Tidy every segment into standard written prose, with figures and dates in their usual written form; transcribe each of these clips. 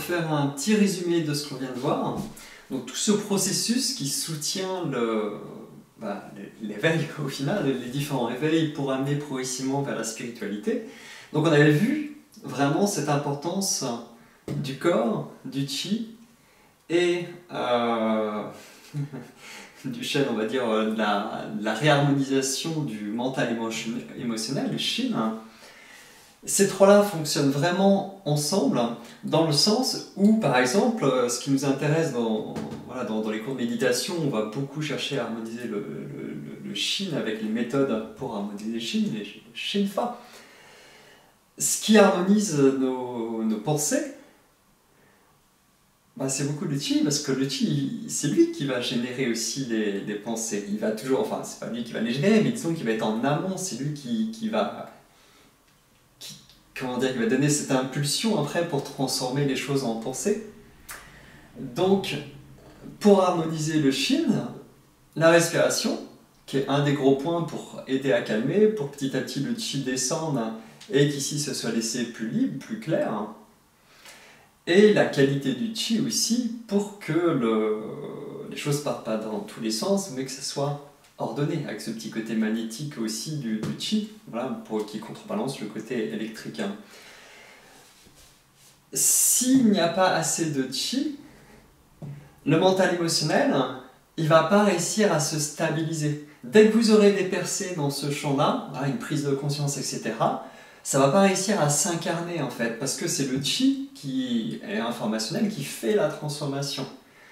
faire un petit résumé de ce qu'on vient de voir. Donc tout ce processus qui soutient l'éveil au final, les différents réveils pour amener progressivement vers la spiritualité. Donc on avait vu vraiment cette importance du corps, du chi et du shen, on va dire, de la réharmonisation du mental émotionnel, le shin. Ces trois-là fonctionnent vraiment ensemble dans le sens où, par exemple, ce qui nous intéresse dans les cours de méditation, on va beaucoup chercher à harmoniser le shin avec les méthodes pour harmoniser le shin, les shinfa. Ce qui harmonise nos pensées, c'est beaucoup le chi, parce que le chi, c'est lui qui va générer aussi les pensées. Il va toujours, enfin, c'est pas lui qui va les générer, mais disons qu'il va être en amont, c'est lui qui va donner cette impulsion après pour transformer les choses en pensée. Donc, pour harmoniser le shin, la respiration, qui est un des gros points pour aider à calmer, pour petit à petit le chi descende et qu'ici ce soit laissé plus libre, plus clair. Et la qualité du chi aussi, pour que les choses partent pas dans tous les sens, mais que ça soit ordonné, avec ce petit côté magnétique aussi du chi, voilà, qui contrebalance le côté électrique. S'il n'y a pas assez de chi, le mental émotionnel, il va pas réussir à se stabiliser. Dès que vous aurez des percées dans ce champ-là, une prise de conscience, etc., ça va pas réussir à s'incarner en fait, parce que c'est le chi qui est informationnel qui fait la transformation.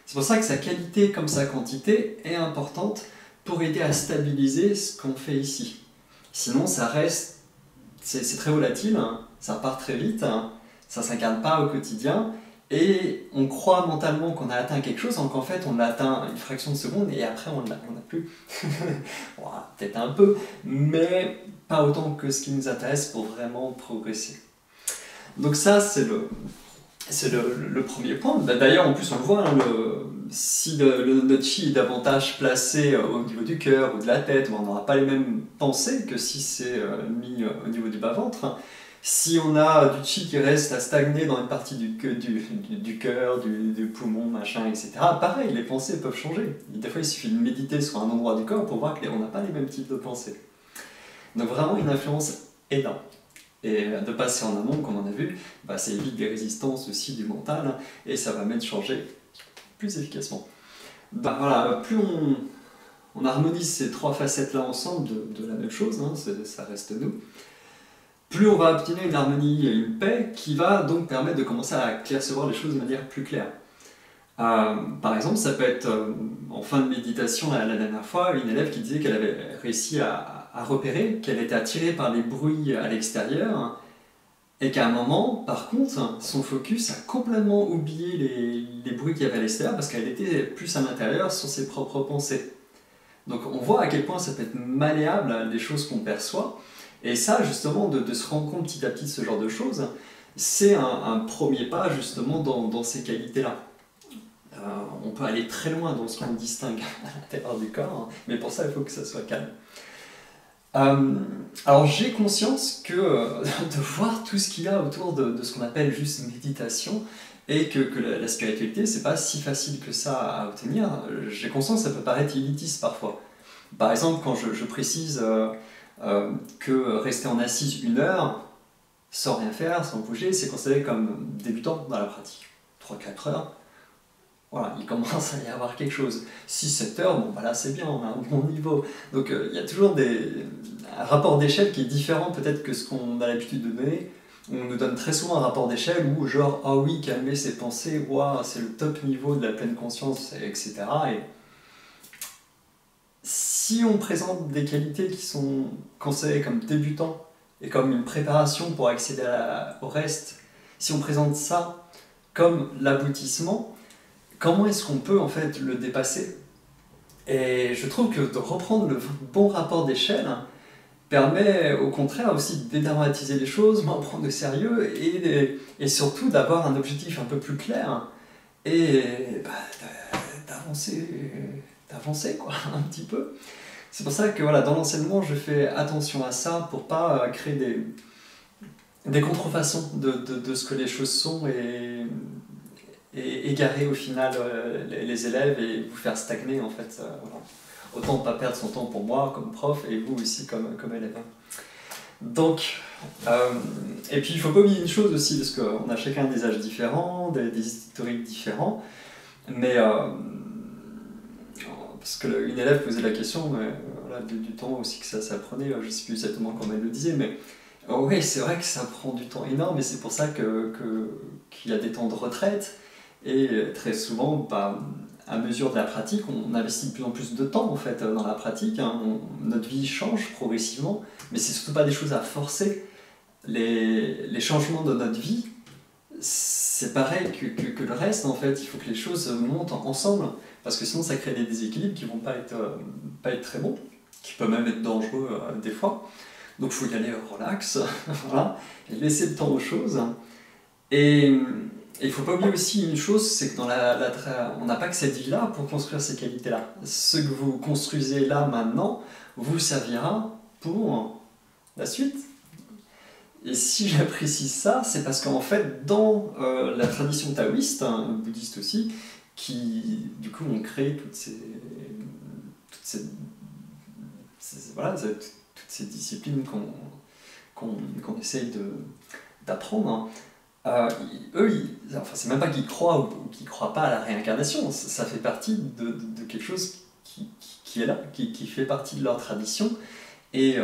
C'est pour ça que sa qualité comme sa quantité est importante pour aider à stabiliser ce qu'on fait ici. Sinon, ça reste, c'est très volatile, ça part très vite, ça ne s'incarne pas au quotidien, et on croit mentalement qu'on a atteint quelque chose, donc en fait on atteint une fraction de seconde, et après on n'a plus. Peut-être un peu, mais pas autant que ce qui nous intéresse pour vraiment progresser. Donc ça, c'est le premier point. D'ailleurs, en plus, on le voit, si notre chi est davantage placé au niveau du cœur ou de la tête, on n'aura pas les mêmes pensées que si c'est mis au niveau du bas-ventre. Si on a du chi qui reste à stagner dans une partie du cœur, du poumon, machin, etc., pareil, les pensées peuvent changer. Des fois, il suffit de méditer sur un endroit du corps pour voir qu'on n'a pas les mêmes types de pensées. Donc vraiment une influence énorme. Et de passer en amont, comme on a vu, ça évite des résistances aussi du mental, et ça va même changer plus efficacement. Plus on harmonise ces trois facettes-là ensemble de la même chose, ça reste nous, plus on va obtenir une harmonie et une paix qui va donc permettre de commencer à percevoir les choses de manière plus claire. Par exemple, ça peut être en fin de méditation la dernière fois, une élève qui disait qu'elle avait réussi à repérer qu'elle était attirée par les bruits à l'extérieur et qu'à un moment, par contre, son focus a complètement oublié les bruits qu'il y avait à l'extérieur parce qu'elle était plus à l'intérieur sur ses propres pensées. Donc on voit à quel point ça peut être malléable les choses qu'on perçoit, et ça justement de se rendre compte petit à petit de ce genre de choses, c'est un premier pas justement dans ces qualités-là. On peut aller très loin dans ce qu'on distingue à l'intérieur du corps, mais pour ça il faut que ça soit calme. Alors j'ai conscience que de voir tout ce qu'il y a autour de ce qu'on appelle juste méditation, et que la spiritualité c'est pas si facile que ça à obtenir, j'ai conscience que ça peut paraître élitiste parfois. Par exemple, quand je précise que rester en assise 1 heure sans rien faire, sans bouger, c'est considéré comme débutant dans la pratique. 3-4 heures, voilà, il commence à y avoir quelque chose. 6-7 heures, là c'est bien, on a un bon niveau. Donc il y a toujours un rapport d'échelle qui est différent peut-être que ce qu'on a l'habitude de donner. On nous donne très souvent un rapport d'échelle où genre, ah oui, calmer ses pensées, wow, c'est le top niveau de la pleine conscience, etc. Et si on présente des qualités qui sont considérées comme débutants et comme une préparation pour accéder au reste, si on présente ça comme l'aboutissement, comment est-ce qu'on peut en fait le dépasser? Et je trouve que de reprendre le bon rapport d'échelle permet au contraire aussi de dédramatiser les choses, moins prendre de sérieux et surtout d'avoir un objectif un peu plus clair et d'avancer quoi, un petit peu. C'est pour ça que voilà, dans l'enseignement je fais attention à ça pour pas créer des contrefaçons de ce que les choses sont, et et égarer au final les élèves et vous faire stagner en fait. Voilà. Autant pas perdre son temps pour moi comme prof et vous aussi comme élève. Donc, et puis il ne faut pas oublier une chose aussi, parce qu'on a chacun des âges différents, des historiques différents, mais parce qu'une élève posait la question, voilà, du temps aussi que ça prenait, je ne sais plus exactement comment elle le disait, mais oui, c'est vrai que ça prend du temps énorme, et c'est pour ça qu'il y a des temps de retraite, et très souvent, bah, à mesure de la pratique, on investit de plus en plus de temps en fait dans la pratique, hein. Notre vie change progressivement, mais c'est surtout pas des choses à forcer. Les changements de notre vie, c'est pareil que le reste en fait, il faut que les choses montent ensemble, parce que sinon ça crée des déséquilibres qui vont pas être très bons, qui peuvent même être dangereux des fois. Donc il faut y aller relax, voilà, et laisser le temps aux choses. Et il ne faut pas oublier aussi une chose, c'est que on n'a pas que cette vie-là pour construire ces qualités-là. Ce que vous construisez là, maintenant, vous servira pour la suite. Et si j'apprécie ça, c'est parce qu'en fait, dans la tradition taoïste, hein, bouddhiste aussi, qui du coup ont créé toutes ces disciplines qu'on essaye d'apprendre, hein. Enfin, c'est même pas qu'ils croient ou qu'ils croient pas à la réincarnation, ça fait partie de quelque chose qui est là, qui fait partie de leur tradition, et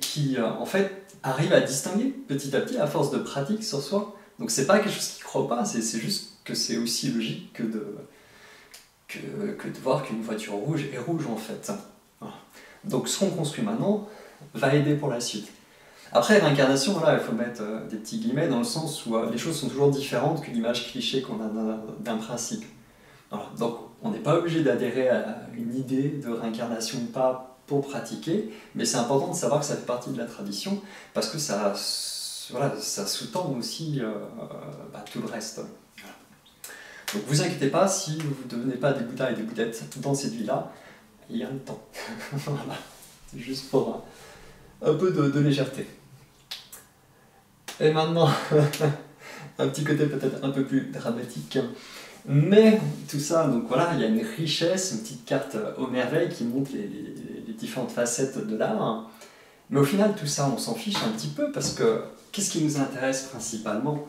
qui en fait arrive à distinguer petit à petit à force de pratique sur soi. Donc c'est pas quelque chose qu'ils croient pas, c'est juste que c'est aussi logique que de voir qu'une voiture rouge est rouge en fait. Voilà. Donc ce qu'on construit maintenant va aider pour la suite. Après, réincarnation, voilà, il faut mettre des petits guillemets dans le sens où les choses sont toujours différentes que l'image cliché qu'on a d'un principe. Voilà. Donc, on n'est pas obligé d'adhérer à une idée de réincarnation ou pas pour pratiquer, mais c'est important de savoir que ça fait partie de la tradition, parce que ça sous-tend aussi tout le reste. Voilà. Donc, vous inquiétez pas, si vous ne devenez pas des bouddhas et des bouddhettes dans cette vie-là, il y a le temps. Voilà. C'est juste pour un peu de légèreté. Et maintenant, un petit côté peut-être un peu plus dramatique. Mais tout ça, donc voilà, il y a une richesse, une petite carte aux merveilles qui montre les différentes facettes de l'art. Mais au final, tout ça, on s'en fiche un petit peu, parce que qu'est-ce qui nous intéresse principalement?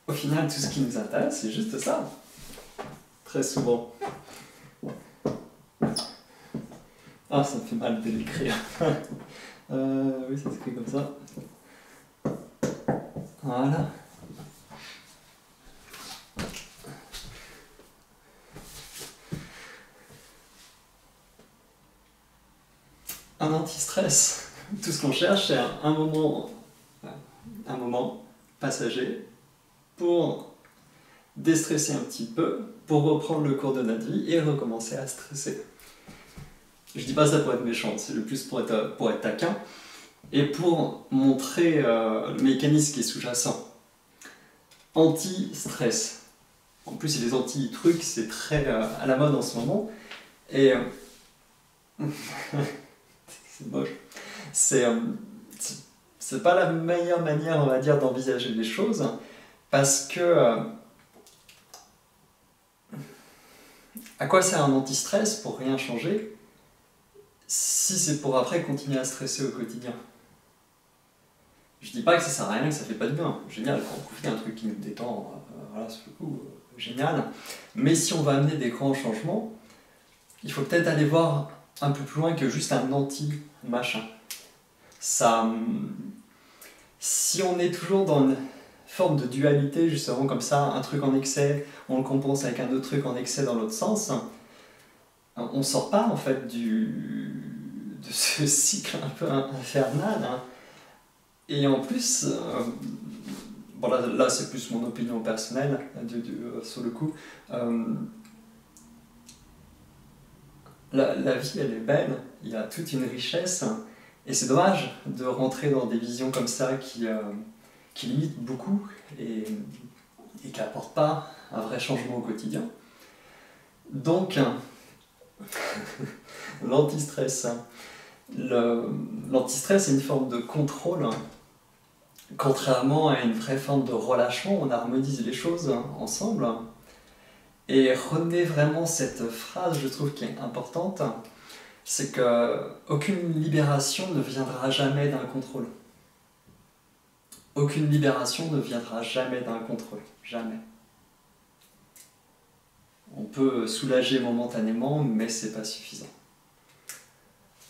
Au final, tout ce qui nous intéresse, c'est juste ça. Très souvent. Ah, ça me fait mal de l'écrire. Oui, ça s'écrit comme ça. Voilà. Un anti-stress. Tout ce qu'on cherche, c'est un moment passager pour déstresser un petit peu, pour reprendre le cours de notre vie et recommencer à stresser. Je dis pas ça pour être méchant, c'est le plus pour être taquin, et pour montrer le mécanisme qui est sous-jacent. Anti-stress. En plus, les anti-trucs, c'est très à la mode en ce moment, et c'est moche. C'est pas la meilleure manière, on va dire, d'envisager les choses, parce que à quoi sert un anti-stress pour rien changer si c'est pour après continuer à stresser au quotidien? Je dis pas que ça sert à rien, que ça fait pas de bien. Génial, on profite d'un truc qui nous détend, voilà, sur le coup, génial. Mais si on va amener des grands changements, il faut peut-être aller voir un peu plus loin que juste un anti-machin. Ça, si on est toujours dans une forme de dualité, justement comme ça, un truc en excès, on le compense avec un autre truc en excès dans l'autre sens, on sort pas en fait de ce cycle un peu infernal, hein. Et en plus, bon là c'est plus mon opinion personnelle sur le coup, la vie elle est belle, il y a toute une richesse, et c'est dommage de rentrer dans des visions comme ça qui limitent beaucoup et qui n'apportent pas un vrai changement au quotidien. Donc, l'anti-stress. L'antistress est une forme de contrôle. Contrairement à une vraie forme de relâchement, on harmonise les choses ensemble. Et retenez vraiment cette phrase, je trouve, qui est importante, c'est qu'aucune libération ne viendra jamais d'un contrôle. Aucune libération ne viendra jamais d'un contrôle. Jamais. On peut soulager momentanément, mais c'est pas suffisant.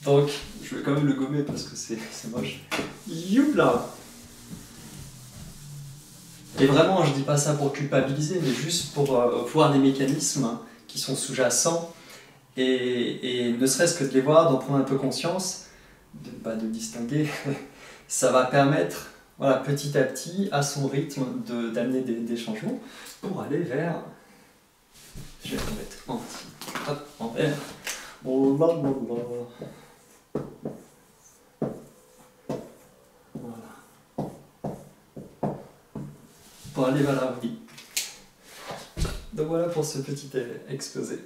Donc, je vais quand même le gommer parce que c'est moche. Youpla! Et vraiment, je dis pas ça pour culpabiliser, mais juste pour voir les mécanismes qui sont sous-jacents et ne serait-ce que de les voir, d'en prendre un peu conscience, de distinguer, ça va permettre, voilà, petit à petit, à son rythme, d'amener des changements pour aller vers... Je vais remettre en vert. Oh là là là. Voilà. Pour aller vers la vie. Donc voilà pour ce petit exposé.